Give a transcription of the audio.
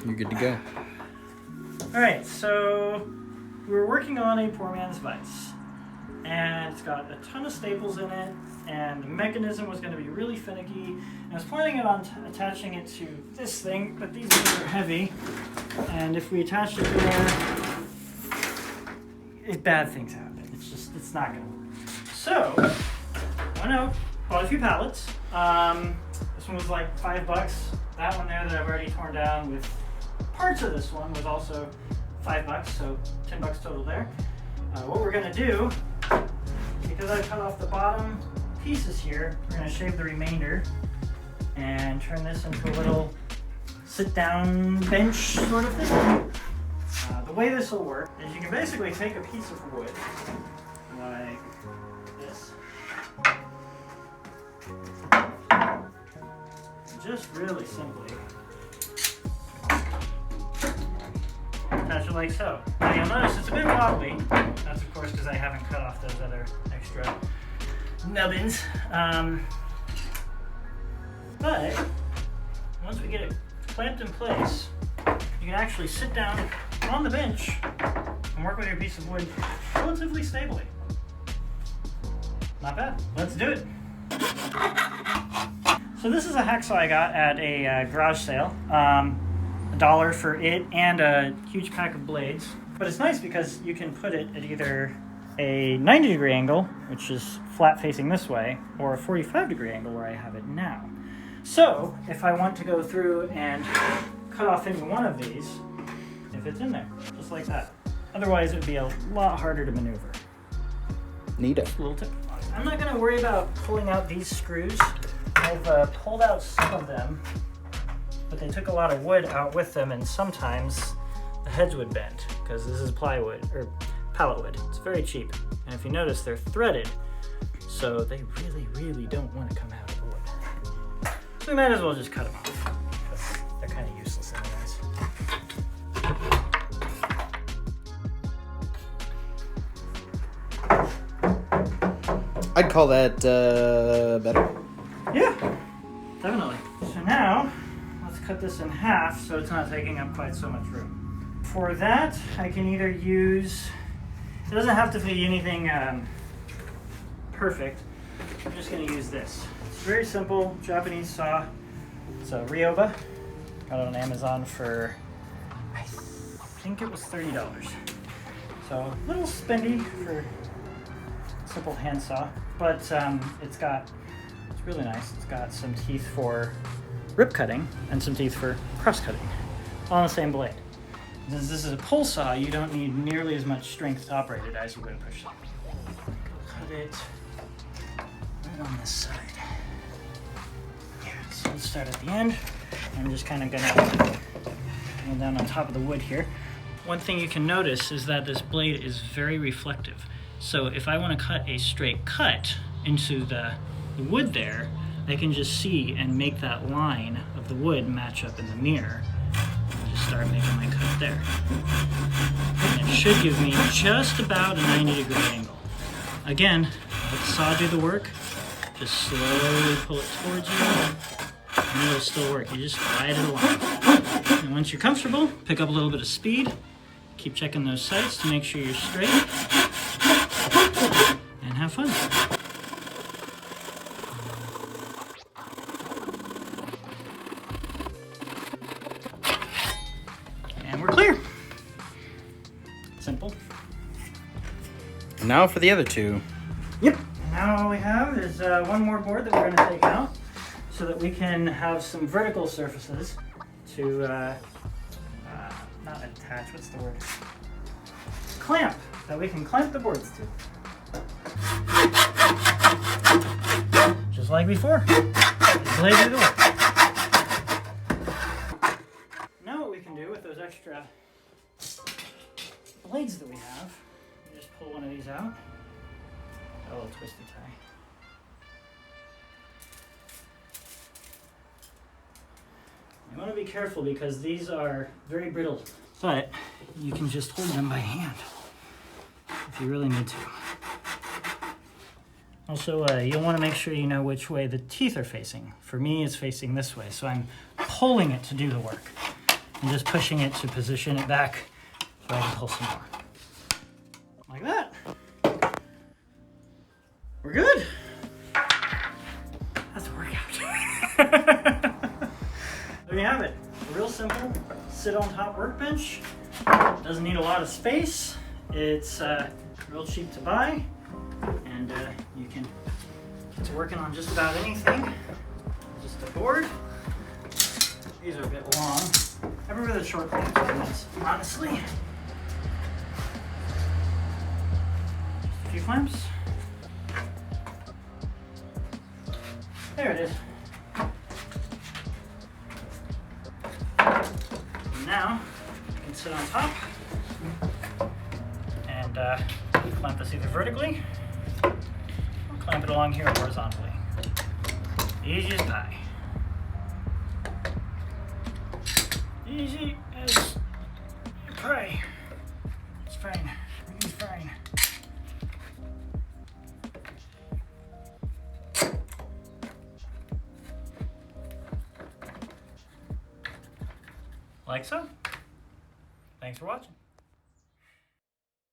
You're good to go. All right, so we're working on a poor man's vise, and it's got a ton of staples in it, and the mechanism was going to be really finicky. I was planning on attaching it to this thing, but these things are heavy, and if we attach it there, bad things happen. It's not going to work. So, bought a few pallets. This one was like $5. That one there that I've already torn down with parts of this one was also $5, so $10 total there. What we're going to do, because I cut off the bottom pieces here, we're going to shave the remainder and turn this into a little sit-down bench sort of thing. The way this will work is you can basically take a piece of wood like this, just really simply attach it like so. Now you'll notice it's a bit wobbly. That's of course because I haven't cut off those other extra nubbins. But once we get it clamped in place, you can actually sit down on the bench and work with your piece of wood relatively stably. Not bad. Let's do it. So this is a hacksaw I got at a garage sale. $1 for it and a huge pack of blades. But it's nice because you can put it at either a 90-degree angle, which is flat facing this way, or a 45-degree angle where I have it now. So if I want to go through and cut off any one of these, if it's in there, just like that. Otherwise it would be a lot harder to maneuver. Neato. Just a little tip. I'm not going to worry about pulling out these screws. I've pulled out some of them, but they took a lot of wood out with them, and sometimes the heads would bend because this is plywood or pallet wood. It's very cheap, and if you notice, they're threaded, so they really don't want to come out of the wood. So we might as well just cut them off because they're kind of useless anyways. I'd call that better. Yeah, definitely. So now, let's cut this in half so it's not taking up quite so much room. For that, I can either use, it doesn't have to be anything perfect. I'm just going to use this. It's very simple Japanese saw. It's a Ryoba. Got it on Amazon for, I think it was $30. So a little spendy for a simple handsaw, but it's really nice. It's got some teeth for rip cutting and some teeth for cross cutting, all on the same blade. Since this is a pull saw, you don't need nearly as much strength to operate it as you would a push saw. Cut it right on this side. Yeah, so let's start at the end. I'm just kind of gonna go down on top of the wood here. One thing you can notice is that this blade is very reflective. So if I want to cut a straight cut into the wood there, I can just see and make that line of the wood match up in the mirror. I'll just start making my cut there. And it should give me just about a 90-degree angle. Again, let the saw do the work. Just slowly pull it towards you, and it'll still work. You just glide it along. And once you're comfortable, pick up a little bit of speed. Keep checking those sights to make sure you're straight. And have fun. And we're clear. Simple. Now for the other two. Yep. Now all we have is one more board that we're going to take out so that we can have some vertical surfaces to not attach, what's the word? Clamp, that we can clamp the boards to. Just like before. The blade do the work. Now what we can do with those extra blades that we have, you just pull one of these out. Got a little twisty tie. You want to be careful because these are very brittle, but you can just hold them by hand if you really need to. Also, you'll want to make sure you know which way the teeth are facing. For me, it's facing this way, so I'm pulling it to do the work. I'm just pushing it to position it back so I can pull some more. Like that. We're good. That's a workout. There you have it. A real simple sit on top workbench. Doesn't need a lot of space. It's real cheap to buy, and you can get to working on just about anything. Just a board. These are a bit long. I prefer the short clamps on this, honestly. Just a few clamps. There it is. And now you can sit on top and clamp this either vertically or clamp it along here horizontally. Easy as pie. Easy as pie. It's fine. Everything's fine. Like so. Thanks for watching.